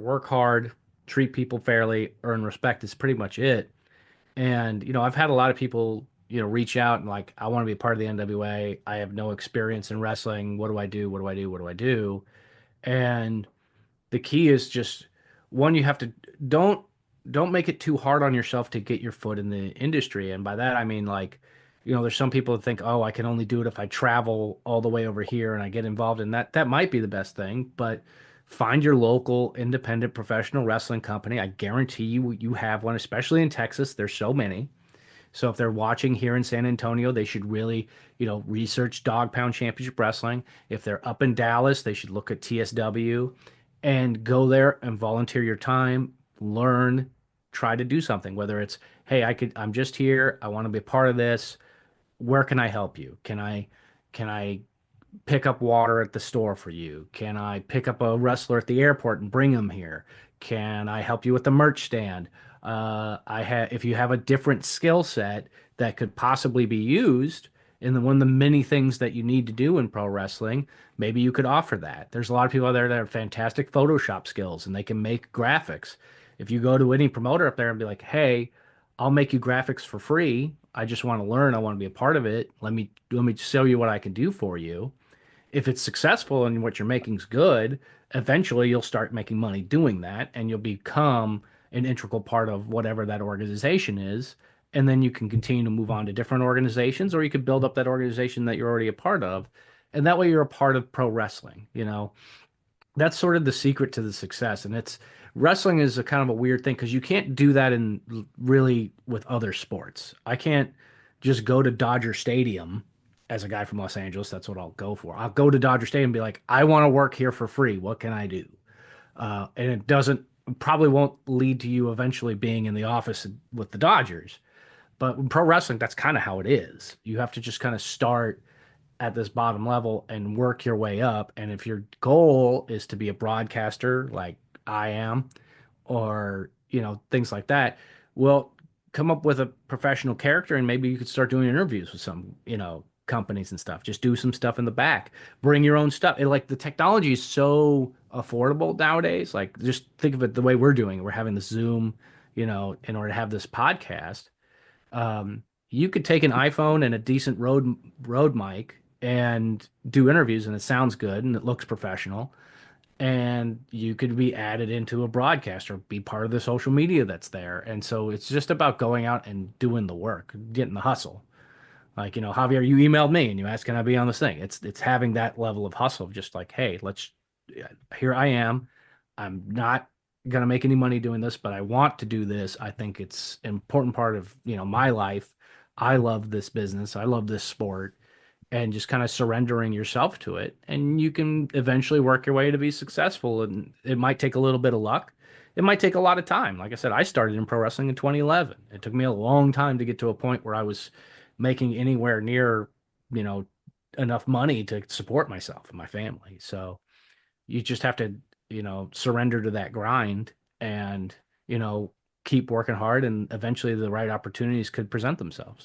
work hard, treat people fairly, earn respect is pretty much it. And, I've had a lot of people, reach out and like, I want to be a part of the NWA. I have no experience in wrestling. What do I do? What do I do? What do I do? And the key is just one, you have to don't don't make it too hard on yourself to get your foot in the industry. And by that I mean like, there's some people that think, oh, I can only do it if I travel all the way over here and I get involved in that. That might be the best thing, but find your local independent professional wrestling company. I guarantee you have one, especially in Texas. There's so many. So if they're watching here in San Antonio, they should really, research Dog Pound Championship Wrestling. If they're up in Dallas, they should look at TSW and go there and volunteer your time, learn, try to do something. Whether it's, hey, I'm just here, I want to be a part of this. Where can I help you? Can I pick up water at the store for you? Can I pick up a wrestler at the airport and bring him here? Can I help you with the merch stand? If you have a different skill set that could possibly be used in one of the many things that you need to do in pro wrestling, maybe you could offer that. There's a lot of people out there that have fantastic Photoshop skills and they can make graphics. If you go to any promoter up there and be like, hey, I'll make you graphics for free. I just want to learn. I want to be a part of it. Let me show you what I can do for you. If it's successful and what you're making is good, eventually you'll start making money doing that and you'll become an integral part of whatever that organization is. And then you can continue to move on to different organizations, or you could build up that organization that you're already a part of. And that way you're a part of pro wrestling. That's sort of the secret to the success. And it's wrestling is a kind of a weird thing because you can't do that in really with other sports. I can't just go to Dodger Stadium as a guy from Los Angeles. That's what I'll go for. I'll go to Dodger Stadium and be like, I want to work here for free. What can I do? And it doesn't probably won't lead to you eventually being in the office with the Dodgers. But in pro wrestling, that's kind of how it is. You have to just kind of start at this bottom level and work your way up. And if your goal is to be a broadcaster like I am, or, things like that, well, come up with a professional character and maybe you could start doing interviews with some, companies and stuff. Just do some stuff in the back. Bring your own stuff. Like the technology is so affordable nowadays. Like just think of it the way we're doing it. We're having the Zoom, in order to have this podcast. You could take an iPhone and a decent road mic and do interviews, and it sounds good and it looks professional. And you could be added into a broadcast or be part of the social media that's there. And so it's just about going out and doing the work, getting the hustle. Like, Javier, you emailed me and you asked, can I be on this thing? It's having that level of hustle of just like, hey, here I am. I'm not gonna make any money doing this, but I want to do this. I think it's an important part of, my life. I love this business. I love this sport, and just kind of surrendering yourself to it. And you can eventually work your way to be successful. And it might take a little bit of luck. It might take a lot of time. Like I said, I started in pro wrestling in 2011. It took me a long time to get to a point where I was making anywhere near, you know, enough money to support myself and my family. So you just have to, surrender to that grind and, keep working hard, and eventually the right opportunities could present themselves.